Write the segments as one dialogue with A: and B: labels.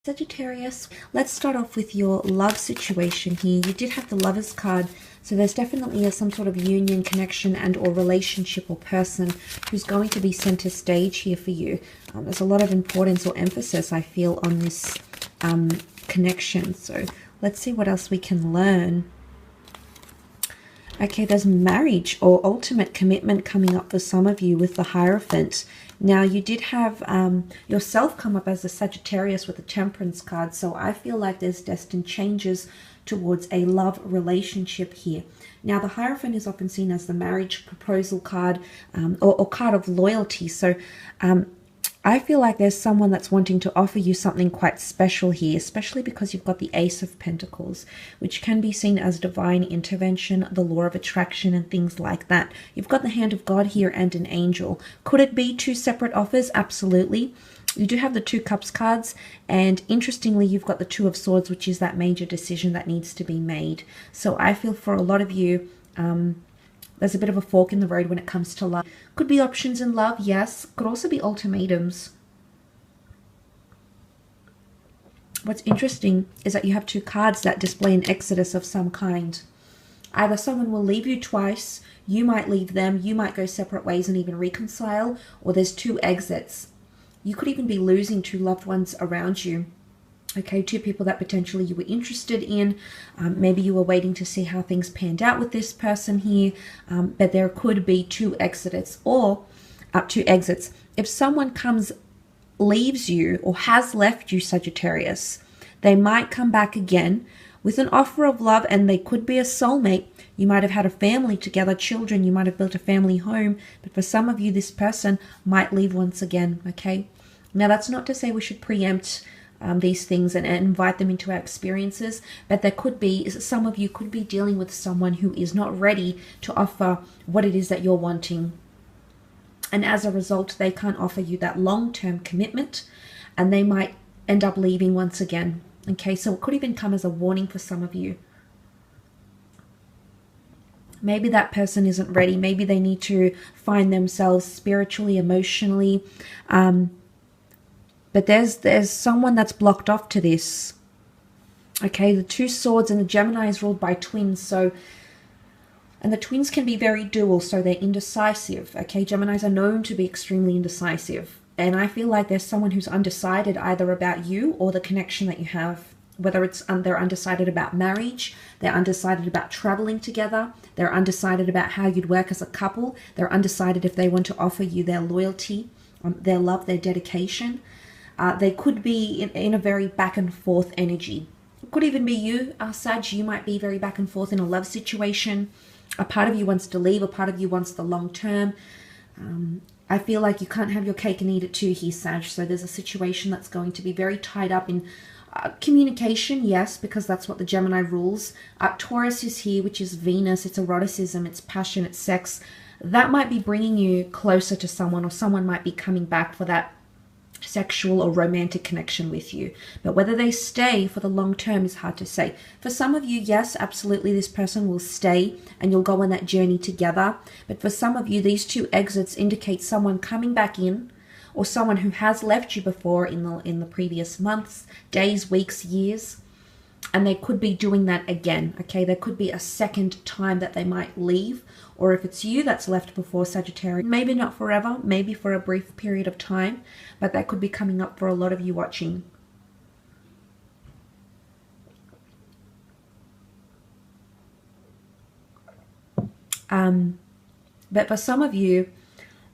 A: Sagittarius, let's start off with your love situation here. You did have the Lovers card, so there's definitely some sort of union, connection, and or relationship or person who's going to be center stage here for you. There's a lot of importance or emphasis, I feel, on this connection. So let's see what else we can learn. Okay, there's marriage or ultimate commitment coming up for some of you with the Hierophant. Now, you did have yourself come up as a Sagittarius with the Temperance card, so I feel like there's destined changes towards a love relationship here. Now, the Hierophant is often seen as the marriage proposal card or card of loyalty, so I feel like there's someone that's wanting to offer you something quite special here, especially because you've got the Ace of Pentacles, which can be seen as divine intervention, the law of attraction, and things like that. You've got the hand of God here and an angel. Could it be two separate offers? Absolutely. You do have the Two Cups cards, and interestingly, you've got the Two of Swords, which is that major decision that needs to be made. So I feel for a lot of you, there's a bit of a fork in the road when it comes to love. Could be options in love, yes. Could also be ultimatums. What's interesting is that you have two cards that display an exodus of some kind. Either someone will leave you twice, you might leave them, you might go separate ways and even reconcile, or there's two exits. You could even be losing two loved ones around you. Okay, two people that potentially you were interested in. Maybe you were waiting to see how things panned out with this person here. But there could be two exits or up to exits. If someone leaves you or has left you, Sagittarius, they might come back again with an offer of love, and they could be a soulmate. You might have had a family together, children. You might have built a family home. But for some of you, this person might leave once again. Okay. Now, that's not to say we should preempt these things and invite them into our experiences, but there could be, some of you could be dealing with someone who is not ready to offer what it is that you're wanting, and as a result they can't offer you that long-term commitment, and they might end up leaving once again. Okay, so it could even come as a warning for some of you. Maybe that person isn't ready. Maybe they need to find themselves spiritually, emotionally, but there's someone that's blocked off to this. Okay, the Two Swords, and the Gemini is ruled by twins. So, and the twins can be very dual, so they're indecisive. Okay, Geminis are known to be extremely indecisive. And I feel like there's someone who's undecided either about you or the connection that you have. Whether it's they're undecided about marriage, they're undecided about traveling together, they're undecided about how you'd work as a couple, they're undecided if they want to offer you their loyalty, their love, their dedication. They could be in a very back and forth energy. It could even be you, Sag. You might be very back and forth in a love situation. A part of you wants to leave, a part of you wants the long term. I feel like you can't have your cake and eat it too here, Sag. So there's a situation that's going to be very tied up in communication, yes, because that's what the Gemini rules. Taurus is here, which is Venus. It's eroticism, it's passion, it's sex. That might be bringing you closer to someone, or someone might be coming back for that sexual or romantic connection with you. But whether they stay for the long term is hard to say. For some of you, yes, absolutely, this person will stay and you'll go on that journey together. But for some of you, these two exits indicate someone coming back in, or someone who has left you before in the previous months, days, weeks, years, and they could be doing that again. Okay, there could be a second time that they might leave, or if it's you that's left before, Sagittarius, maybe not forever, maybe for a brief period of time, but that could be coming up for a lot of you watching. But for some of you,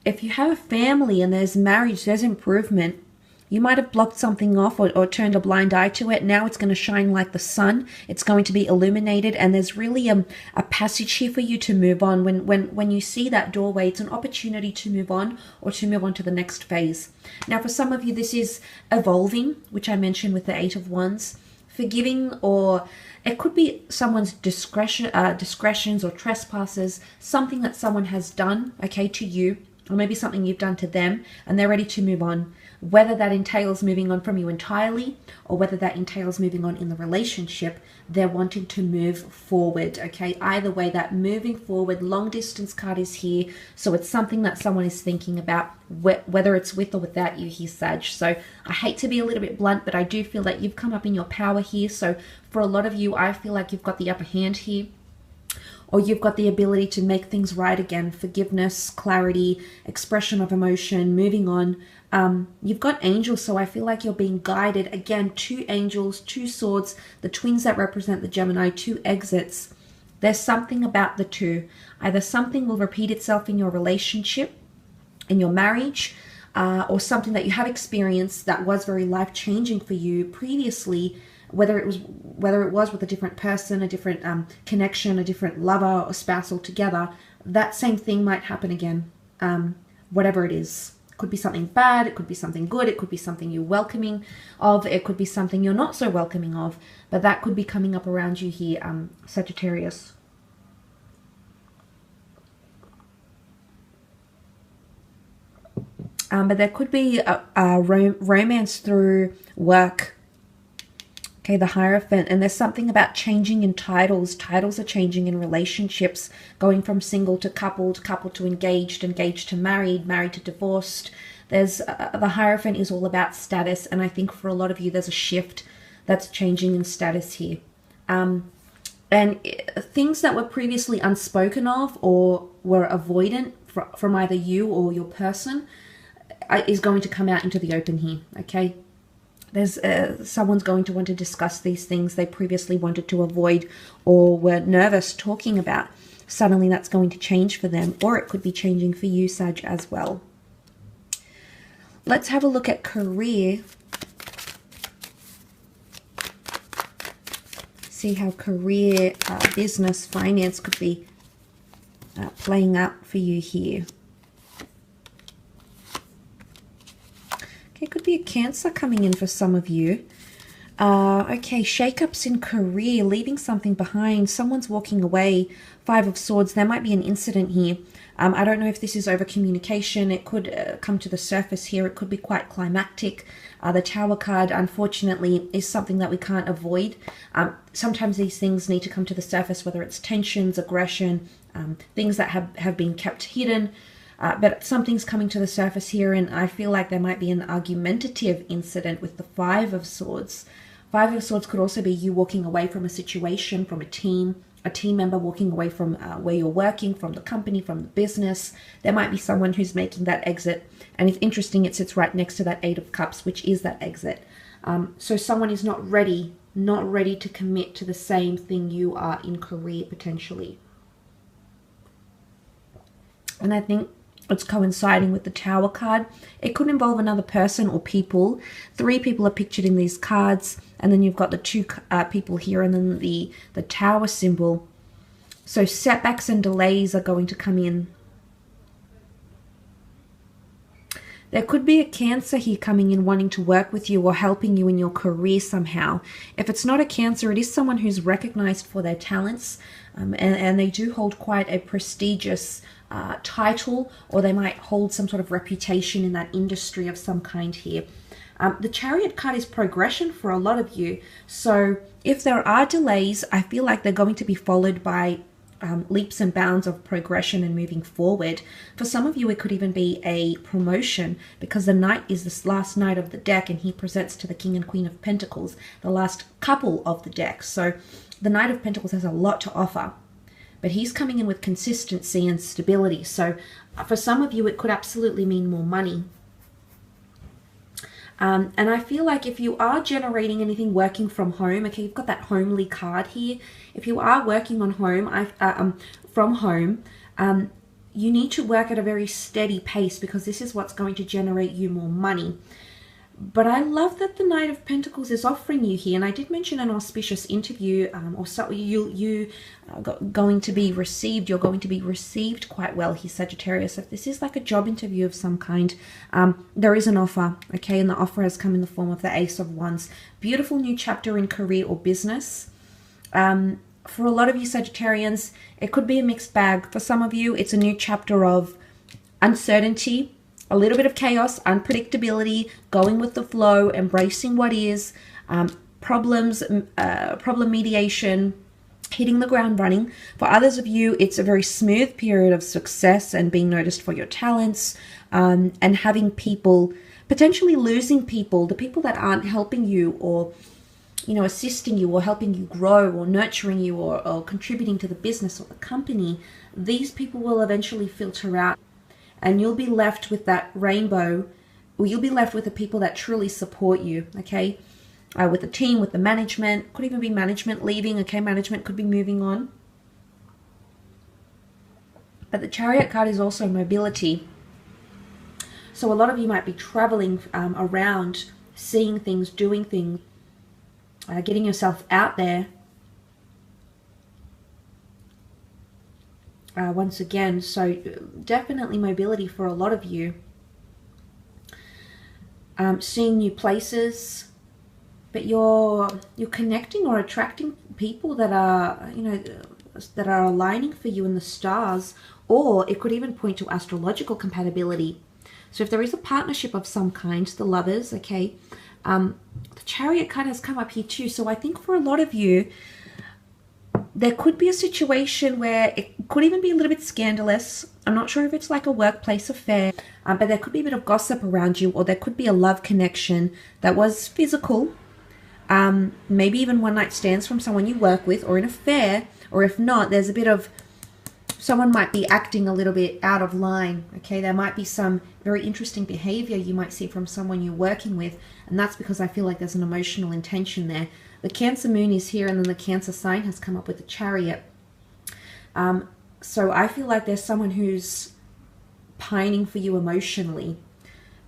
A: if you have a family and there's marriage, there's improvement. You might have blocked something off or turned a blind eye to it. Now it's going to shine like the sun. It's going to be illuminated, and there's really a passage here for you to move on. When you see that doorway, it's an opportunity to move on, or to move on to the next phase. Now, for some of you, this is evolving, which I mentioned with the Eight of Wands. Forgiving, or it could be someone's discretions or trespasses, something that someone has done, okay, to you, or maybe something you've done to them, and they're ready to move on. whether that entails moving on from you entirely or whether that entails moving on in the relationship, they're wanting to move forward, okay? Either way, that moving forward, long distance card is here. So it's something that someone is thinking about, whether it's with or without you here, Sag. So I hate to be a little bit blunt, but I do feel that you've come up in your power here. So for a lot of you, I feel like you've got the upper hand here, or you've got the ability to make things right again. Forgiveness, clarity, expression of emotion, moving on. You've got angels, so I feel like you're being guided. Again, 2 angels, 2 swords, the twins that represent the Gemini, 2 exits. There's something about the 2. Either something will repeat itself in your relationship, in your marriage, or something that you have experienced that was very life-changing for you previously, whether it was with a different person, a different connection, a different lover or spouse altogether. That same thing might happen again, whatever it is. It could be something bad, it could be something good, it could be something you're welcoming of, it could be something you're not so welcoming of, but that could be coming up around you here, Sagittarius. But there could be a romance through work. Okay, the Hierophant, and there's something about changing in titles. Titles are changing in relationships, going from single to coupled, coupled to engaged, engaged to married, married to divorced. There's the Hierophant is all about status, and I think for a lot of you there's a shift that's changing in status here. And things that were previously unspoken of or were avoidant from either you or your person is going to come out into the open here, okay? There's someone's going to want to discuss these things they previously wanted to avoid or were nervous talking about. Suddenly that's going to change for them, or it could be changing for you, Sag, as well. Let's have a look at career. See how career, business, finance could be playing out for you here. Okay, it could be a Cancer coming in for some of you. Okay, shakeups in career, leaving something behind. Someone's walking away. 5 of Swords. There might be an incident here. I don't know if this is over communication. It could come to the surface here. It could be quite climactic. The Tower card, unfortunately, is something that we can't avoid. Sometimes these things need to come to the surface, whether it's tensions, aggression, things that have been kept hidden. But something's coming to the surface here, and I feel like there might be an argumentative incident with the 5 of Swords. 5 of Swords could also be you walking away from a situation, from a team member walking away from where you're working, from the company, from the business. There might be someone who's making that exit, and it's interesting, it sits right next to that 8 of Cups, which is that exit. So someone is not ready to commit to the same thing you are in career, potentially. And I think it's coinciding with the Tower card. It could involve another person or people. 3 people are pictured in these cards, and then you've got the 2 people here, and then the Tower symbol. So setbacks and delays are going to come in. There could be a Cancer here coming in wanting to work with you or helping you in your career somehow. If it's not a Cancer, it is someone who's recognized for their talents, and they do hold quite a prestigious title, or they might hold some sort of reputation in that industry of some kind here. The Chariot card is progression for a lot of you. So if there are delays, I feel like they're going to be followed by leaps and bounds of progression and moving forward. For some of you, it could even be a promotion, because the Knight is this last Knight of the deck, and he presents to the King and Queen of Pentacles, the last couple of the deck. So the Knight of Pentacles has a lot to offer, but he's coming in with consistency and stability. So for some of you, it could absolutely mean more money. And I feel like if you are generating anything working from home, okay, you've got that homely card here. If you are working on home, from home, you need to work at a very steady pace, because this is what's going to generate you more money. But I love that the Knight of Pentacles is offering you here, and I did mention an auspicious interview, or so you're going to be received quite well here, Sagittarius. If this is like a job interview of some kind, there is an offer, okay, and the offer has come in the form of the Ace of Wands. Beautiful new chapter in career or business. For a lot of you Sagittarians, it could be a mixed bag. For some of you, it's a new chapter of uncertainty, a little bit of chaos, unpredictability, going with the flow, embracing what is, problem mediation, hitting the ground running. For others of you, it's a very smooth period of success and being noticed for your talents, and having people, potentially losing people, the people that aren't helping you or, you know, assisting you or helping you grow or nurturing you or contributing to the business or the company. These people will eventually filter out, and you'll be left with that rainbow, or you'll be left with the people that truly support you, okay? With the team, with the management, could even be management leaving, okay? Management could be moving on. But the Chariot card is also mobility. So a lot of you might be traveling around, seeing things, doing things, getting yourself out there. Once again, so definitely mobility for a lot of you. Seeing new places, but you're connecting or attracting people that are, you know, that are aligning for you in the stars, or it could even point to astrological compatibility. So if there is a partnership of some kind, the lovers, okay, the Chariot card has come up here too. So I think for a lot of you, there could be a situation where it could even be a little bit scandalous. I'm not sure if it's like a workplace affair, but there could be a bit of gossip around you, or there could be a love connection that was physical, maybe even one night stands from someone you work with, or an affair, or if not, there's a bit of, someone might be acting a little bit out of line, okay? There might be some very interesting behavior you might see from someone you're working with, and that's because I feel like there's an emotional intention there. The Cancer moon is here, and then the Cancer sign has come up with the Chariot. So I feel like there's someone who's pining for you emotionally.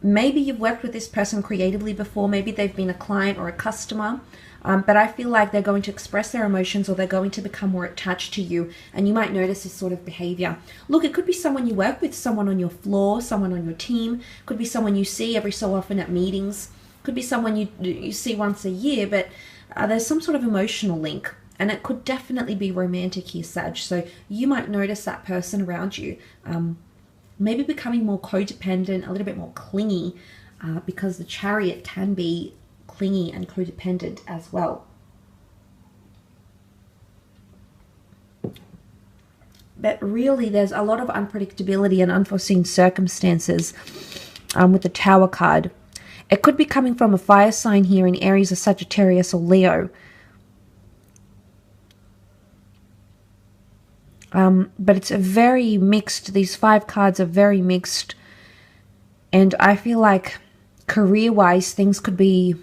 A: Maybe you've worked with this person creatively before. Maybe they've been a client or a customer. But I feel like they're going to express their emotions, or they're going to become more attached to you, and you might notice this sort of behavior. Look, it could be someone you work with, someone on your floor, someone on your team. Could be someone you see every so often at meetings. Could be someone you see once a year, but there's some sort of emotional link, and it could definitely be romantic here, Sag. So you might notice that person around you maybe becoming more codependent, a little bit more clingy, because the Chariot can be clingy and codependent as well. But really, there's a lot of unpredictability and unforeseen circumstances with the Tower card. It could be coming from a fire sign here in Aries or Sagittarius or Leo. But it's a very mixed, these 5 cards are very mixed. And I feel like career-wise, things could be,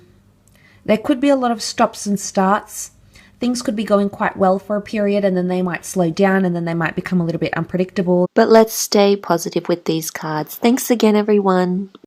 A: there could be a lot of stops and starts. Things could be going quite well for a period, and then they might slow down, and then they might become a little bit unpredictable.
B: But let's stay positive with these cards. Thanks again, everyone.